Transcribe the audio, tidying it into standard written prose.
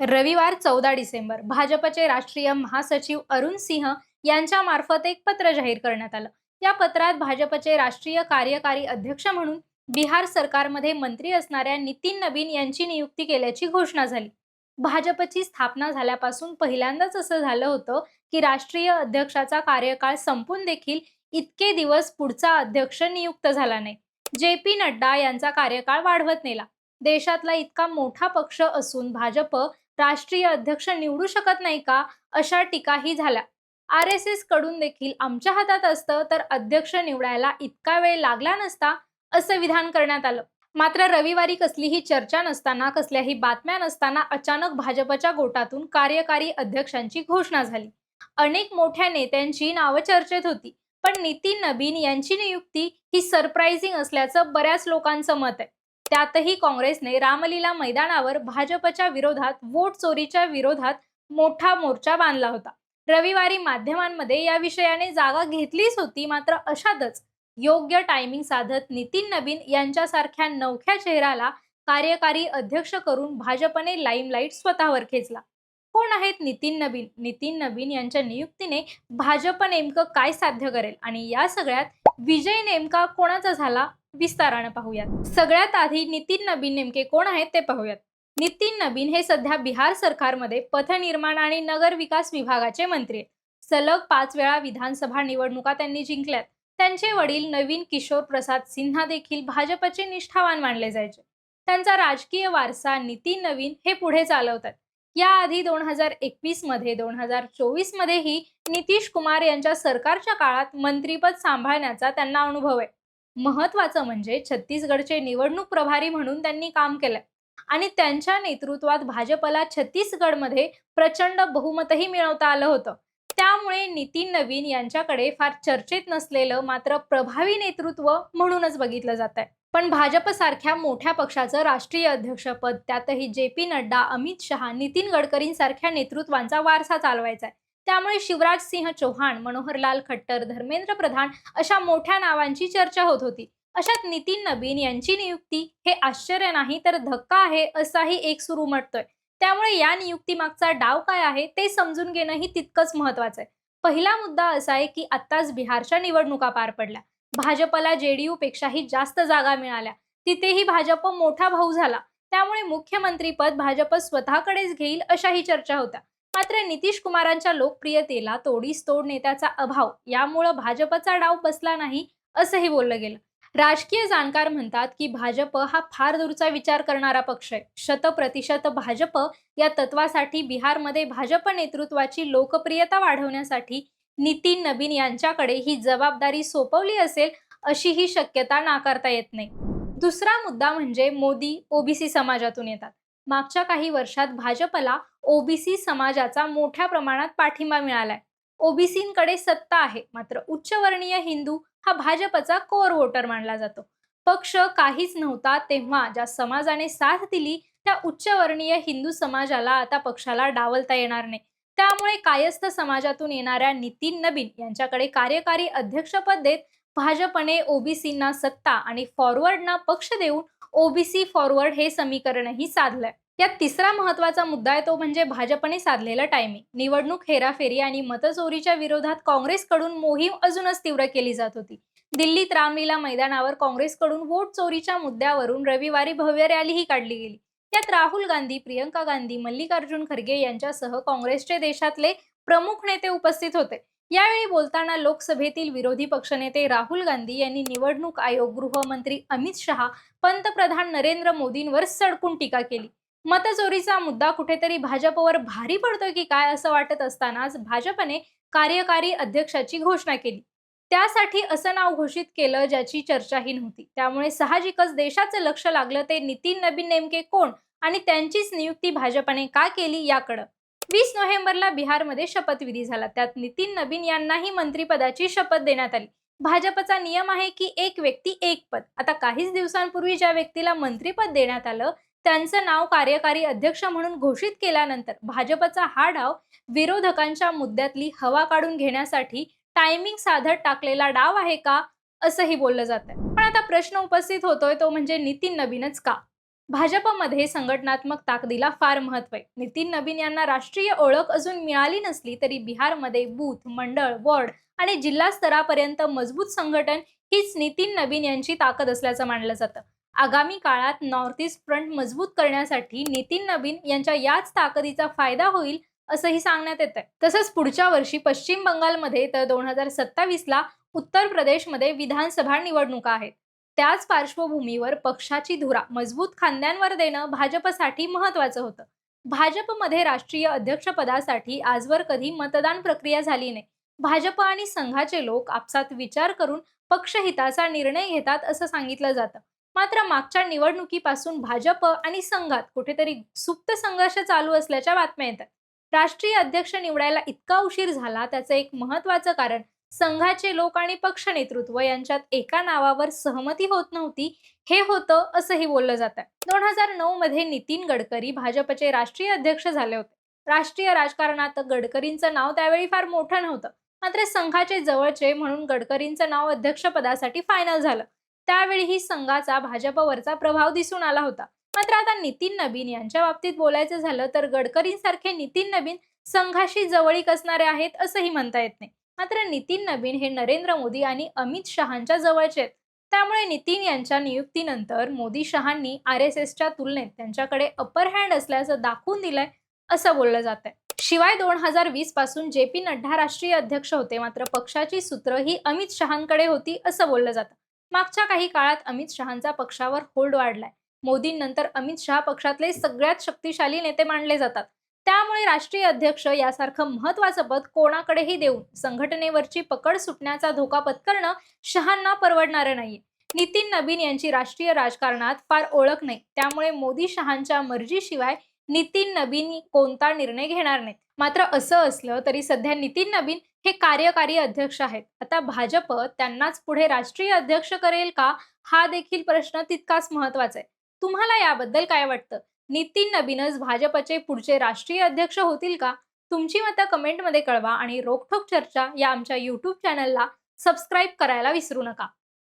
रविवार 14 डिसेंबर भाजपचे राष्ट्रीय महासचिव अरुण सिंह यांच्या मार्फत एक पत्र जाहीर करण्यात आलं. या पत्रात भाजपचे राष्ट्रीय कार्यकारी अध्यक्ष म्हणून बिहार सरकारमध्ये मंत्री असणाऱ्या नितीन नबीन यांची नियुक्ती केल्याची घोषणा झाली. भाजपची स्थापना झाल्यापासून पहिल्यांदाच असं झालं होतं की राष्ट्रीय अध्यक्षाचा कार्यकाळ संपून देखील इतके दिवस पुढचा अध्यक्ष नियुक्त झाला नाही. जे पी नड्डा यांचा कार्यकाळ वाढवत नेला. देशातला इतका मोठा पक्ष असून भाजप राष्ट्रीय अध्यक्ष निवडू शकत नाही का, अशा टीकाही झाल्या. RSS कडून देखील आमच्या हातात असतं तर अध्यक्ष निवडायला इतका वेळ लागला नसता, असं विधान करण्यात आलं. मात्र रविवारी कसलीही चर्चा नसताना, कसल्याही बातम्या नसताना अचानक भाजपच्या गोटातून कार्यकारी अध्यक्षांची घोषणा झाली. अनेक मोठ्या नेत्यांची नावं चर्चेत होती, पण नितीन नबीन यांची नियुक्ती ही सरप्राइझिंग असल्याचं बऱ्याच लोकांचं मत आहे. त्यातही काँग्रेसने रामलीला मैदानावर भाजपच्या विरोधात वोट चोरीच्या विरोधात मोठा मोर्चा बांधला होता. रविवारी माध्यमांमध्ये या विषयाने जागा घेतलीच होती. मात्र अशातच योग्य टायमिंग साधत नितीन नबीन यांच्यासारख्या नवख्या चेहऱ्याला कार्यकारी अध्यक्ष करून भाजपने लाईमलाईट स्वतःवर खेचला. कोण आहेत नितीन नबीन? नितीन नबीन यांच्या नियुक्तीने भाजप नेमकं काय साध्य करेल आणि या सगळ्यात विजय नेमका कोणाचा झाला, विस्ताराने पाहूयात. सगळ्यात आधी नितीन नबीन नेमके कोण आहेत ते पाहूयात. नितीन नबीन हे सध्या बिहार सरकारमध्ये पथनिर्माण आणि नगर विकास विभागाचे मंत्री आहेत. सलग 5 वेळा विधानसभा निवडणुका त्यांनी जिंकल्यात. त्यांचे वडील नवीन किशोर प्रसाद सिन्हा देखील भाजपचे निष्ठावान मानले जायचे. त्यांचा राजकीय वारसा नितीन नबीन हे पुढे चालवतात. याआधी 2021 मध्ये 2024 मध्येही नितीश कुमार यांच्या सरकारच्या काळात मंत्रीपद सांभाळण्याचा त्यांना अनुभव आहे. महत्वाचं म्हणजे छत्तीसगडचे निवडणूक प्रभारी म्हणून त्यांनी काम केलंय आणि त्यांच्या नेतृत्वात भाजपला छत्तीसगडमध्ये प्रचंड बहुमतही मिळवता आलं होतं. त्यामुळे नितीन नबीन यांच्याकडे फार चर्चेत नसलेलं मात्र प्रभावी नेतृत्व म्हणूनच बघितलं जात आहे. पण भाजप सारख्या मोठ्या पक्षाचं राष्ट्रीय अध्यक्षपद, त्यातही जे पी नड्डा, अमित शहा, नितीन गडकरींसारख्या नेतृत्वांचा वारसा चालवायचा आहे. त्यामुळे शिवराज सिंह चौहान, मनोहरलाल खट्टर, धर्मेंद्र प्रधान अशा मोठ्या नावांची चर्चा होत होती. अशात नितीन नबीन यांची नियुक्ती हे आश्चर्य नाही तर धक्का आहे, असाही एक सूर उमटतोय. त्यामुळे या नियुक्तीमागचा डाव काय आहे ते समजून घेणंही तितकंच महत्वाचं आहे. पहिला मुद्दा असा आहे की आत्ताच बिहारच्या निवडणुका पार पडल्या. भाजपला JDU पेक्षाही जास्त जागा मिळाल्या. तिथेही भाजप मोठा भाऊ झाला. त्यामुळे मुख्यमंत्रीपद भाजप स्वतःकडेच घेईल अशाही चर्चा होत्या. मात्र नितीश कुमारांच्या लोकप्रियतेला तोडीस तोड नेत्याचा अभाव यामुळे भाजपचा डाव बसला नाही, असंही बोललं गेलं. राजकीय जाणकार म्हणतात की भाजप हा फार दूरचा विचार करणारा पक्ष आहे. 100% भाजप या तत्वासाठी बिहारमध्ये भाजप नेतृत्वाची लोकप्रियता वाढवण्यासाठी नितीन नबीन यांच्याकडे ही जबाबदारी सोपवली असेल, अशी ही शक्यता नाकारता येत नाही. दुसरा मुद्दा म्हणजे मोदी ओबीसी समाजातून येतात. मागच्या काही वर्षात भाजपला ओबीसी समाजाचा मोठ्या प्रमाणात पाठिंबा मिळालाय. ओबीसींकडे सत्ता आहे, मात्र उच्चवर्णीय हिंदू हा भाजपचा कोर वोटर मानला जातो. पक्ष काहीच नव्हता तेव्हा ज्या समाजाने साथ दिली त्या उच्चवर्णीय हिंदू समाजाला आता पक्षाला डावलता येणार नाही. त्यामुळे कायस्थ समाजातून येणाऱ्या नितीन नबीन यांच्याकडे कार्यकारी अध्यक्षपद देत भाजपने ओबीसींना सत्ता आणि फॉरवर्डना पक्ष देऊन ओबीसी फॉरवर्ड हे समीकरणही साधलंय. यात तिसरा महत्वाचा मुद्दा आहे तो म्हणजे भाजपने साधलेलं टायमिंग. निवडणूक हेराफेरी आणि मतचोरीच्या विरोधात काँग्रेसकडून मोहीम अजूनच तीव्र केली जात होती. दिल्लीत रामलीला मैदानावर काँग्रेसकडून वोट चोरीच्या मुद्द्यावरून रविवारी भव्य रॅलीही काढली गेली. यात राहुल गांधी, प्रियंका गांधी, मल्लिकार्जुन खरगे यांच्यासह काँग्रेसचे देशातले प्रमुख नेते उपस्थित होते. यावेळी बोलताना लोकसभेतील विरोधी पक्षनेते राहुल गांधी यांनी निवडणूक आयोग, गृहमंत्री अमित शहा, पंतप्रधान नरेंद्र मोदींवर सडकून टीका केली. मतचोरीचा मुद्दा कुठेतरी भाजपवर भारी पडतोय की काय असं वाटत असतानाच भाजपने कार्यकारी अध्यक्षाची घोषणा केली. त्यासाठी असं नाव घोषित केलं ज्याची चर्चाही नव्हती. त्यामुळे साहजिकच देशाचं लक्ष लागलं ते नितीन नबीन नेमके कोण आणि त्यांचीच नियुक्ती भाजपने का केली याकडं. 20 नोव्हेंबरला बिहारमध्ये शपथविधी झाला. त्यात नितीन नबीन यांनाही मंत्रिपदाची शपथ देण्यात आली. भाजपचा नियम आहे की एक व्यक्ती एक पद. आता काहीच दिवसांपूर्वी ज्या व्यक्तीला मंत्रिपद देण्यात आलं त्यांचं नाव कार्यकारी अध्यक्ष म्हणून घोषित केल्यानंतर भाजपचा हा डाव विरोधकांच्या मुद्द्यातली हवा काढून घेण्यासाठी टायमिंग साधत टाकलेला डाव आहे का, असंही बोललं जात आहे. पण आता प्रश्न उपस्थित होतोय तो म्हणजे नितीन नबीनच का? भाजपमध्ये संघटनात्मक ताकदीला फार महत्त्व आहे. नितीन नबीन यांना राष्ट्रीय ओळख अजून मिळाली नसली तरी बिहारमध्ये बूथ, मंडळ, वॉर्ड आणि जिल्हा स्तरापर्यंत मजबूत संघटन हीच नितीन नबीन यांची ताकद असल्याचं मानलं जातं. आगामी काळात नॉर्थ ईस्ट फ्रंट मजबूत करण्यासाठी नितीन नबीन यांच्या याच ताकदीचा फायदा होईल असंही सांगण्यात येतंय. तसंच पुढच्या वर्षी पश्चिम बंगालमध्ये तर 2027ला उत्तर प्रदेशमध्ये विधानसभा निवडणुका आहेत. त्याच पार्श्वभूमीवर पक्षाची धुरा मजबूत खांद्यांवर देणं भाजपसाठी महत्त्वाचं होतं. भाजपमध्ये राष्ट्रीय अध्यक्षपदासाठी आजवर कधी मतदान प्रक्रिया झाली नाही. भाजप आणि संघाचे लोक आपसात विचार करून पक्षहिताचा निर्णय घेतात असं सांगितलं जातं. मात्र मागच्या निवडणुकीपासून भाजप आणि संघात कुठेतरी सुप्त संघर्ष चालू असल्याच्या बातम्या येतात. राष्ट्रीय अध्यक्ष निवडायला इतका उशीर झाला त्याचं एक महत्त्वाचं कारण संघाचे लोक आणि पक्ष नेतृत्व यांच्यात एका नावावर सहमती होत नव्हती हे होतं असंही बोललं जातं. 2009 मध्ये नितीन गडकरी भाजपचे राष्ट्रीय अध्यक्ष झाले होते. राष्ट्रीय राजकारणात गडकरींचं नाव त्यावेळी फार मोठं नव्हतं. मात्र संघाचे जवळचे म्हणून गडकरींचं नाव अध्यक्षपदासाठी फायनल झालं. त्यावेळीही संघाचा भाजपवरचा प्रभाव दिसून आला होता. मात्र आता नितीन नबीन यांच्या बाबतीत बोलायचं झालं तर गडकरींसारखे नितीन नबीन संघाशी जवळीक असणारे आहेत असंही म्हणता येत नाही. मात्र नितीन नबीन हे नरेंद्र मोदी आणि अमित शहांच्या जवळचे आहेत. त्यामुळे नितीन यांच्या नियुक्तीनंतर मोदी शहांनी RSSच्या तुलनेत त्यांच्याकडे अपर हँड असल्याचं दाखवून दिलंय असं बोललं जातंय. शिवाय 2020 पासून JP नड्डा राष्ट्रीय अध्यक्ष होते. मात्र पक्षाची सूत्र ही अमित शहांकडे होती असं बोललं जातं. मागच्या काही काळात अमित शहांचा पक्षावर होल्ड वाढलाय. मोदींनंतर अमित शहा पक्षातले सगळ्यात शक्तिशाली नेते मानले जातात. त्यामुळे राष्ट्रीय अध्यक्ष यासारखं महत्त्वाचं पद कोणाकडेही देऊन संघटनेवरची पकड सुटण्याचा धोका पत्करणं शहांना परवडणारं नाहीये. नितीन नबीन यांची राष्ट्रीय राजकारणात फार ओळख नाही. त्यामुळे मोदी शहांच्या मर्जीशिवाय नितीन नबीन कोणता निर्णय घेणार नाहीत. मात्र असं असलं तरी सध्या नितीन नबीन हे कार्यकारी अध्यक्ष आहेत. आता भाजप त्यांनाच पुढे राष्ट्रीय अध्यक्ष करेल का हा देखील प्रश्न तितकाच महत्त्वाचा आहे. तुम्हाला याबद्दल काय वाटतं? नितीन नबीनच भाजपचे पुढचे राष्ट्रीय अध्यक्ष होतील का? तुमची मतं कमेंटमध्ये कळवा आणि रोखठोक चर्चा या आमच्या YouTube चॅनलला सबस्क्राईब करायला विसरू नका.